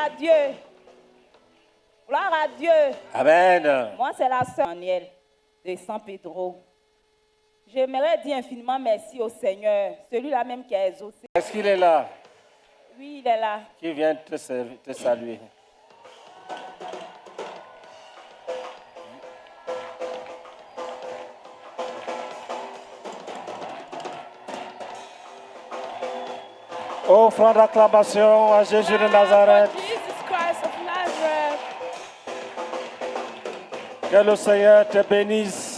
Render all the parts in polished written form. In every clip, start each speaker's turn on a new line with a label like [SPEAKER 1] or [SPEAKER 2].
[SPEAKER 1] à Dieu. Gloire à Dieu.
[SPEAKER 2] Amen.
[SPEAKER 1] Moi, c'est la sœur Daniel de San Pedro. J'aimerais dire infiniment merci au Seigneur, celui-là même qui a exaucé.
[SPEAKER 2] Est-ce qu'il est là?
[SPEAKER 1] Oui, il est là.
[SPEAKER 2] Qui vient te saluer? Offrant d'acclamation à Jésus de Nazareth.
[SPEAKER 1] Jesus Christ of Nazareth.
[SPEAKER 2] Que le Seigneur te bénisse.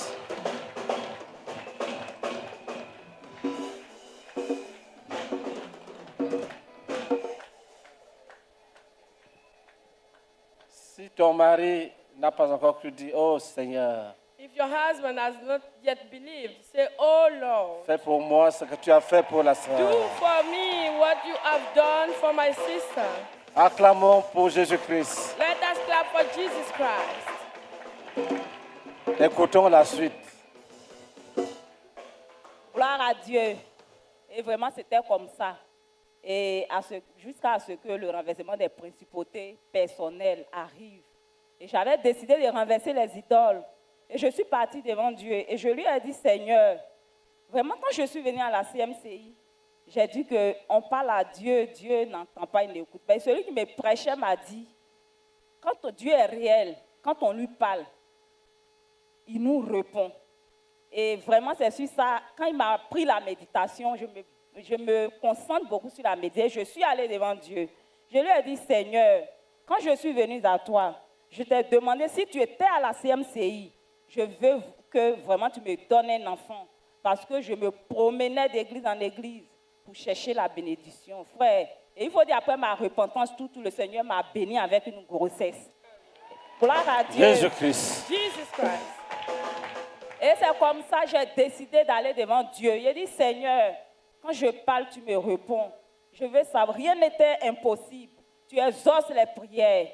[SPEAKER 2] Si ton mari n'a pas encore cru, dis, oh Seigneur,
[SPEAKER 3] If your husband has not yet believed, say, Oh Lord,
[SPEAKER 2] fais pour moi ce que tu as fait pour la
[SPEAKER 3] do
[SPEAKER 2] sœur.
[SPEAKER 3] for me what you have done for my sister.
[SPEAKER 2] Acclamons pour Jésus-Christ.
[SPEAKER 3] Let us clap for Jesus Christ.
[SPEAKER 2] Écoutons la suite.
[SPEAKER 1] Gloire à Dieu. Et vraiment, c'était comme ça. Et jusqu'à ce que le renversement des principautés personnelles arrive. Et j'avais décidé de renverser les idoles. Et je suis partie devant Dieu. Et je lui ai dit, Seigneur, vraiment, quand je suis venue à la CMCI, j'ai dit qu'on parle à Dieu, Dieu n'entend pas, il n'écoute pas. Et celui qui me prêchait m'a dit, quand Dieu est réel, quand on lui parle, il nous répond. Et vraiment, c'est sur ça, quand il m'a appris la méditation, je me concentre beaucoup sur la méditation. Je suis allée devant Dieu. Je lui ai dit, Seigneur, quand je suis venue à toi, je t'ai demandé si tu étais à la CMCI, je veux que vraiment tu me donnes un enfant. Parce que je me promenais d'église en église pour chercher la bénédiction. Frère, et il faut dire, après ma repentance, tout le Seigneur m'a béni avec une grossesse. Gloire à Dieu.
[SPEAKER 2] Jésus-Christ.
[SPEAKER 3] Jesus Christ.
[SPEAKER 1] Et c'est comme ça que j'ai décidé d'aller devant Dieu. J'ai dit, Seigneur, quand je parle, tu me réponds. Je veux savoir, rien n'était impossible. Tu exauces les prières.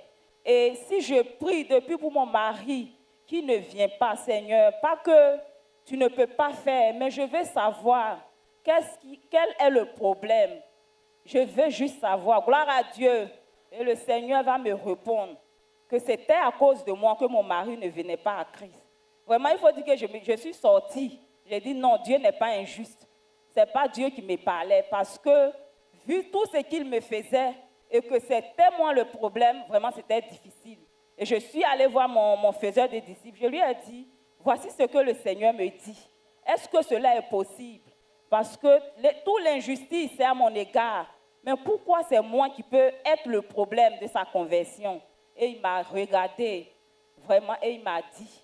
[SPEAKER 1] Et si je prie depuis pour mon mari qui ne vient pas, Seigneur, pas que tu ne peux pas faire, mais je veux savoir quel est le problème. Je veux juste savoir. Gloire à Dieu. Et le Seigneur va me répondre que c'était à cause de moi que mon mari ne venait pas à Christ. Vraiment, il faut dire que je suis sortie. J'ai dit non, Dieu n'est pas injuste. Ce n'est pas Dieu qui me parlait parce que, vu tout ce qu'il me faisait et que c'était moi le problème, vraiment c'était difficile. Et je suis allée voir mon faiseur de disciples. Je lui ai dit, voici ce que le Seigneur me dit. Est-ce que cela est possible? Parce que toute l'injustice est à mon égard. Mais pourquoi c'est moi qui peux être le problème de sa conversion? Et il m'a regardé vraiment et il m'a dit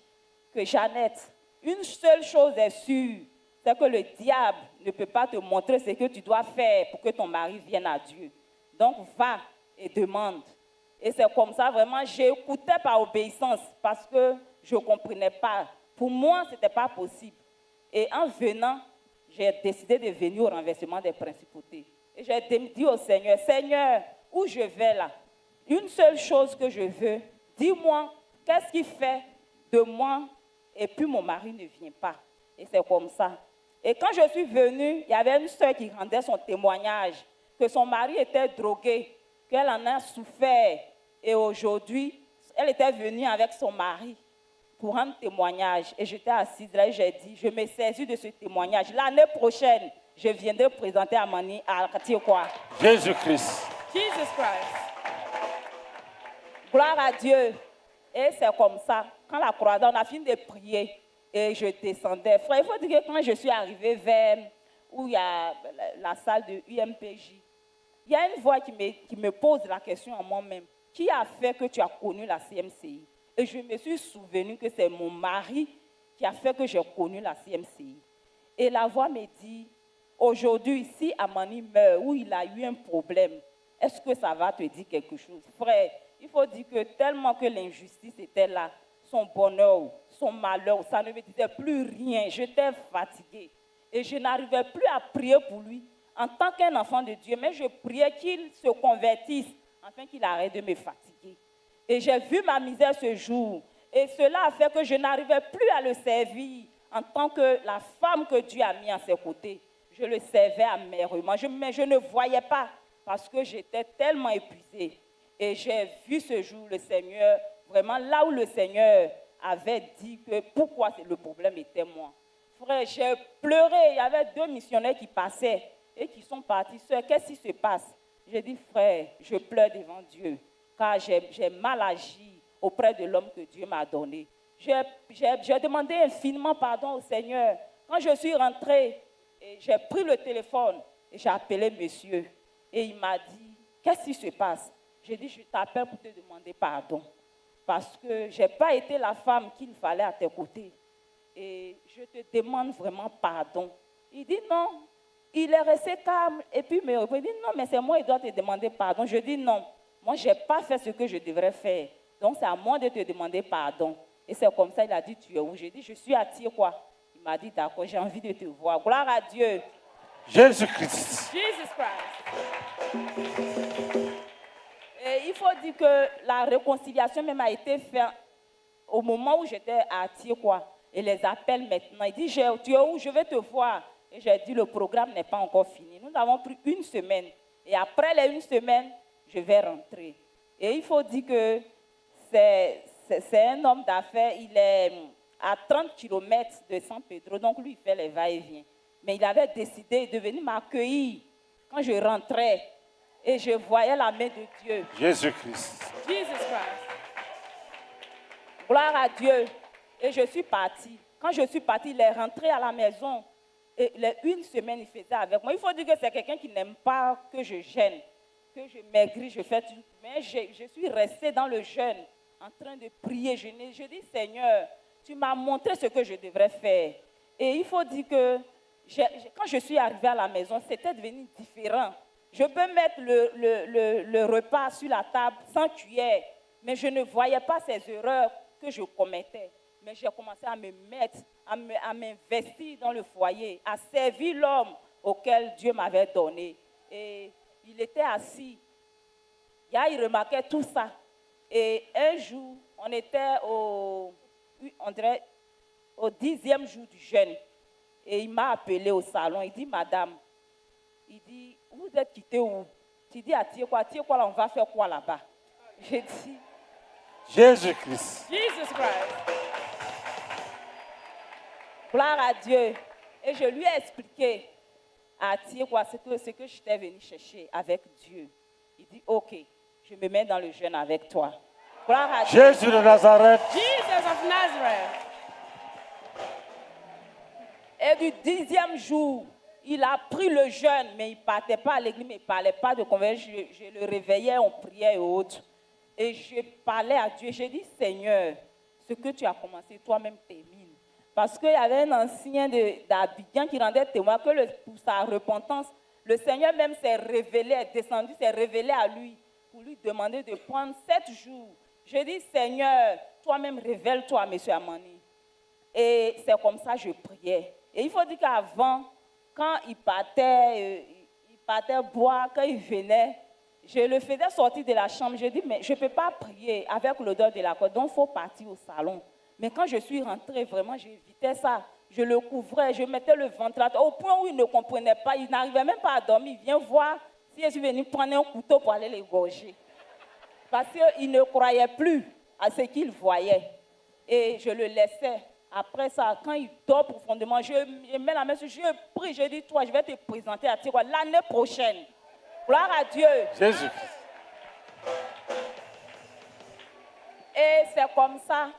[SPEAKER 1] que Jeannette, une seule chose est sûre, c'est que le diable ne peut pas te montrer ce que tu dois faire pour que ton mari vienne à Dieu. Donc va et demande. Et c'est comme ça, vraiment, j'écoutais par obéissance parce que je ne comprenais pas. Pour moi, ce n'était pas possible. Et en venant, j'ai décidé de venir au renversement des principautés. Et j'ai dit au Seigneur, Seigneur, où je vais là? Une seule chose que je veux, dis-moi, qu'est-ce qui fait de moi et puis mon mari ne vient pas. Et c'est comme ça. Et quand je suis venue, il y avait une soeur qui rendait son témoignage, que son mari était drogué, qu'elle en a souffert. Et aujourd'hui, elle était venue avec son mari pour rendre témoignage. Et j'étais assise là et j'ai dit, je me saisis de ce témoignage. L'année prochaine, je viendrai présenter à Mani, à Katiokoa.
[SPEAKER 2] Jésus-Christ.
[SPEAKER 3] Jesus Christ.
[SPEAKER 1] Gloire à Dieu. Et c'est comme ça. Quand la croisade, on a fini de prier et je descendais. Frère, il faut dire que quand je suis arrivée vers où il y a la salle de UMPJ, il y a une voix qui me pose la question à moi-même. Qui a fait que tu as connu la CMCI? Et je me suis souvenu que c'est mon mari qui a fait que j'ai connu la CMCI. Et la voix me dit, aujourd'hui, si Amani meurt ou il a eu un problème, est-ce que ça va te dire quelque chose? Frère, il faut dire que tellement que l'injustice était là, son bonheur, son malheur, ça ne me disait plus rien. J'étais fatiguée. Et je n'arrivais plus à prier pour lui en tant qu'un enfant de Dieu. Mais je priais qu'il se convertisse afin qu'il arrête de me fatiguer. Et j'ai vu ma misère ce jour. Et cela a fait que je n'arrivais plus à le servir en tant que la femme que Dieu a mis à ses côtés. Je le servais amèrement, mais je ne voyais pas parce que j'étais tellement épuisée. Et j'ai vu ce jour le Seigneur, vraiment là où le Seigneur avait dit que pourquoi le problème était moi. Frère, j'ai pleuré. Il y avait 2 missionnaires qui passaient et qui sont partis. Sœur, qu'est-ce qui se passe? J'ai dit, frère, je pleure devant Dieu, car j'ai mal agi auprès de l'homme que Dieu m'a donné. J'ai demandé infiniment pardon au Seigneur. Quand je suis rentrée, j'ai pris le téléphone et j'ai appelé monsieur. Et il m'a dit, qu'est-ce qui se passe? J'ai dit, je t'appelle pour te demander pardon. Parce que je n'ai pas été la femme qu'il fallait à tes côtés. Et je te demande vraiment pardon. Il dit non. Il est resté calme. Et puis il dit non, mais c'est moi qui dois te demander pardon. Je dis non. Moi, je n'ai pas fait ce que je devrais faire. Donc, c'est à moi de te demander pardon. Et c'est comme ça, il a dit, tu es où? J'ai dit, je suis à Tiekwa. Il m'a dit, d'accord, j'ai envie de te voir. Gloire à Dieu.
[SPEAKER 2] Jésus-Christ.
[SPEAKER 3] Jesus Christ.
[SPEAKER 1] Et il faut dire que la réconciliation même a été faite au moment où j'étais à Tiekwa. Et les appels maintenant. Il dit, tu es où? Je vais te voir. Et j'ai dit, le programme n'est pas encore fini. Nous avons pris 1 semaine. Et après les 1 semaine, je vais rentrer. Et il faut dire que c'est un homme d'affaires. Il est à 30 km de San Pedro. Donc, lui, il fait les va-et-vient. Mais il avait décidé de venir m'accueillir quand je rentrais. Et je voyais la main de Dieu.
[SPEAKER 2] Jésus-Christ.
[SPEAKER 3] Jesus Christ.
[SPEAKER 1] Gloire à Dieu. Et je suis partie. Quand je suis partie, il est rentré à la maison. Et les 1 semaine, il faisait avec moi. Il faut dire que c'est quelqu'un qui n'aime pas que je gêne, que je maigris, je fais tout. Mais je suis restée dans le jeûne, en train de prier. Je dis, Seigneur, tu m'as montré ce que je devrais faire. Et il faut dire que quand je suis arrivée à la maison, c'était devenu différent. Je peux mettre le repas sur la table sans cuillère, mais je ne voyais pas ces erreurs que je commettais. Mais j'ai commencé à me mettre, à m'investir dans le foyer, à servir l'homme auquel Dieu m'avait donné. Et il était assis. Il remarquait tout ça. Et un jour, on était au 10e jour du jeûne. Et il m'a appelé au salon. Il dit, madame, il dit, vous êtes quitté où? Tu dis à Tiekwa, là, on va faire quoi là-bas? J'ai dit,
[SPEAKER 2] Jésus-Christ.
[SPEAKER 3] Jesus Christ.
[SPEAKER 1] gloire à Dieu. Et je lui ai expliqué à Tiekwa ce que j'étais venu chercher avec Dieu. Il dit, ok, je me mets dans le jeûne avec toi. Gloire à Dieu.
[SPEAKER 2] Jésus de Nazareth.
[SPEAKER 3] Jesus of Nazareth.
[SPEAKER 1] Et du 10e jour, il a pris le jeûne, mais il ne partait pas à l'église, mais il ne parlait pas de conversion. Je le réveillais, on priait et autres. Et je parlais à Dieu. J'ai dit, Seigneur, ce que tu as commencé, toi-même termine. Parce qu'il y avait un ancien d'Abidjan qui rendait témoin que pour sa repentance, le Seigneur même s'est révélé, est descendu, s'est révélé à lui pour lui demander de prendre 7 jours. J'ai dit, Seigneur, toi-même révèle-toi à M. Amani. Et c'est comme ça que je priais. Et il faut dire qu'avant, quand il partait boire, quand il venait, je le faisais sortir de la chambre. Je dis, mais je ne peux pas prier avec l'odeur de la corde, donc il faut partir au salon. Mais quand je suis rentrée, vraiment, j'évitais ça. Je le couvrais, je mettais le ventilateur au point où il ne comprenait pas, il n'arrivait même pas à dormir. Il vient voir si je suis venue prendre un couteau pour aller l'égorger. Parce qu'il ne croyait plus à ce qu'il voyait. Et je le laissais. Après ça, quand il dort profondément, je mets la main sur, je prie, je dis, toi, je vais te présenter à Tiekwa l'année prochaine. Gloire à Dieu.
[SPEAKER 2] Jésus.
[SPEAKER 1] Et c'est comme ça,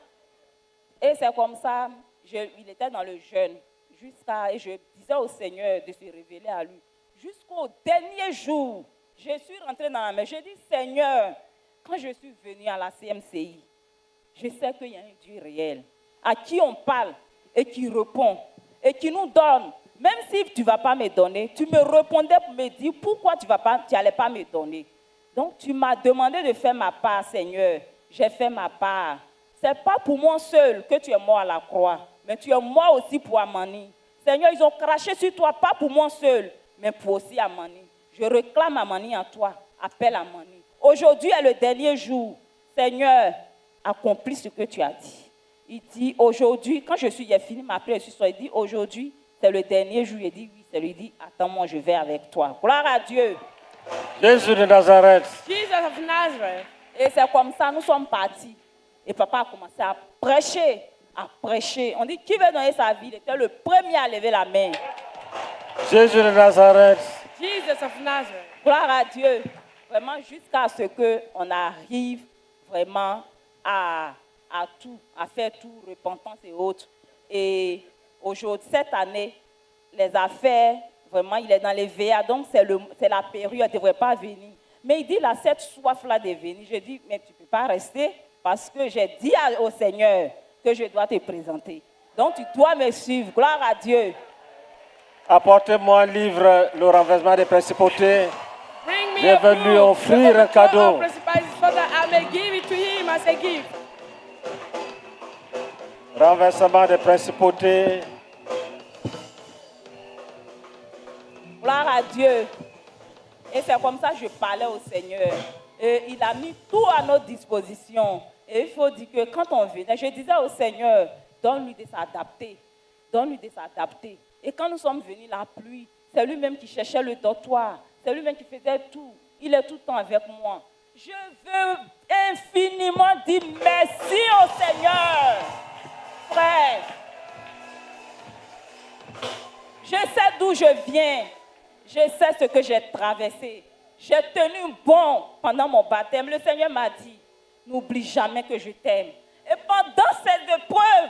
[SPEAKER 1] il était dans le jeûne. Et je disais au Seigneur de se révéler à lui. Jusqu'au dernier jour, je suis rentrée dans la maison. Je dis, Seigneur, quand je suis venue à la CMCI, je sais qu'il y a un Dieu réel, à qui on parle et qui répond et qui nous donne. Même si tu ne vas pas me donner, tu me répondais pour me dire pourquoi tu n'allais pas me donner. Donc tu m'as demandé de faire ma part, Seigneur. J'ai fait ma part. Ce n'est pas pour moi seul que tu es mort à la croix, mais tu es mort aussi pour Amani. Seigneur, ils ont craché sur toi, pas pour moi seul, mais pour aussi Amani. Je réclame Amani en toi. Appelle Amani. Aujourd'hui est le dernier jour. Seigneur, accomplis ce que tu as dit. Il dit, aujourd'hui, quand j'ai fini ma prière, il dit, aujourd'hui, c'est le dernier jour. Il dit, oui, c'est lui. Il dit, attends-moi, je vais avec toi. Gloire à Dieu.
[SPEAKER 2] Jésus de Nazareth.
[SPEAKER 3] Jesus of Nazareth.
[SPEAKER 1] Et c'est comme ça, nous sommes partis. Et papa a commencé à prêcher, à prêcher. On dit, qui veut donner sa vie? Il était le premier à lever la main.
[SPEAKER 2] Jésus de Nazareth.
[SPEAKER 3] Jesus of Nazareth.
[SPEAKER 1] Gloire à Dieu. Vraiment, jusqu'à ce qu'on arrive vraiment à tout, à faire tout, repentance et autres. Et aujourd'hui, cette année, les affaires, vraiment, il est dans les VA, donc c'est la période, il ne devrait pas venir. Mais il dit, là, cette soif-là de venir, je dis, mais tu ne peux pas rester parce que j'ai dit au Seigneur que je dois te présenter. Donc, tu dois me suivre. Gloire à Dieu.
[SPEAKER 2] Apportez-moi un livre, Le renversement des principautés.
[SPEAKER 3] Bring me
[SPEAKER 2] J'ai
[SPEAKER 3] a
[SPEAKER 2] venu
[SPEAKER 3] book,
[SPEAKER 2] offrir un cadeau.
[SPEAKER 3] so that I may give it to him as a gift.
[SPEAKER 2] Renversement des principautés.
[SPEAKER 1] Gloire à Dieu. Et c'est comme ça que je parlais au Seigneur. Et il a mis tout à notre disposition. Et il faut dire que quand on venait, je disais au Seigneur, donne-lui de s'adapter. Donne-lui de s'adapter. Et quand nous sommes venus, la pluie, c'est lui-même qui cherchait le dortoir. C'est lui-même qui faisait tout. Il est tout le temps avec moi. Je veux infiniment dire merci au Seigneur. Frère, je sais d'où je viens. Je sais ce que j'ai traversé. J'ai tenu bon pendant mon baptême. Le Seigneur m'a dit, n'oublie jamais que je t'aime. Et pendant cette épreuve,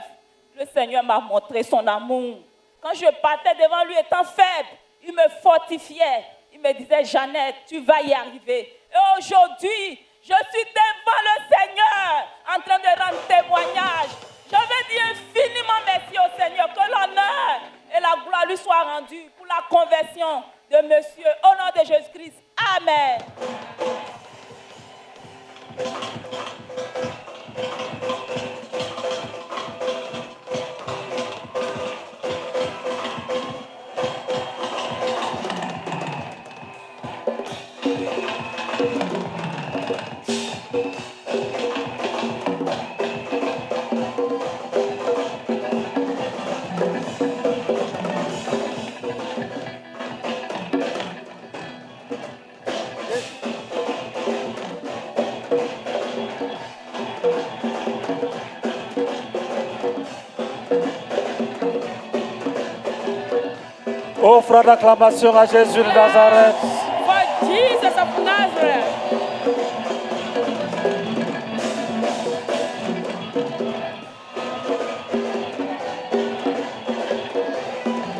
[SPEAKER 1] le Seigneur m'a montré son amour. Quand je partais devant lui étant faible, il me fortifiait. Il me disait, Jeannette, tu vas y arriver. Et aujourd'hui, je suis devant le Seigneur en train de rendre témoignage. Je veux dire infiniment merci au Seigneur. Que l'honneur et la gloire lui soient rendus pour la conversion de monsieur. Au nom de Jésus-Christ. Amen.
[SPEAKER 2] Offre d'acclamation à Jésus de Nazareth.
[SPEAKER 3] For Jesus of Nazareth.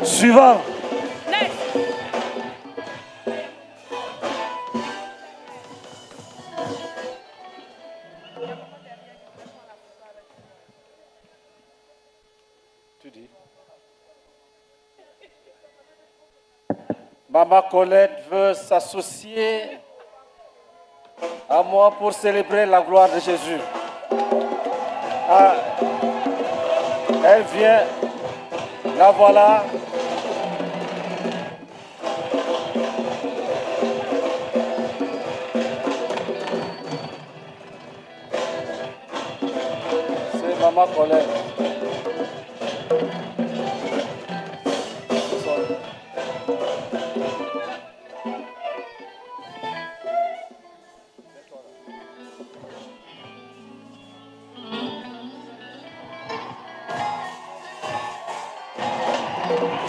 [SPEAKER 2] Suivant.
[SPEAKER 3] Next.
[SPEAKER 2] Tu dis. Maman Colette veut s'associer à moi pour célébrer la gloire de Jésus. Ah, elle vient, la voilà. C'est Maman Colette.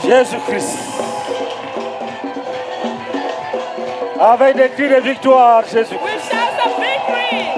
[SPEAKER 2] Jésus-Christ. Avec des cris de victoire, Jésus-Christ.
[SPEAKER 3] With shouts of victory.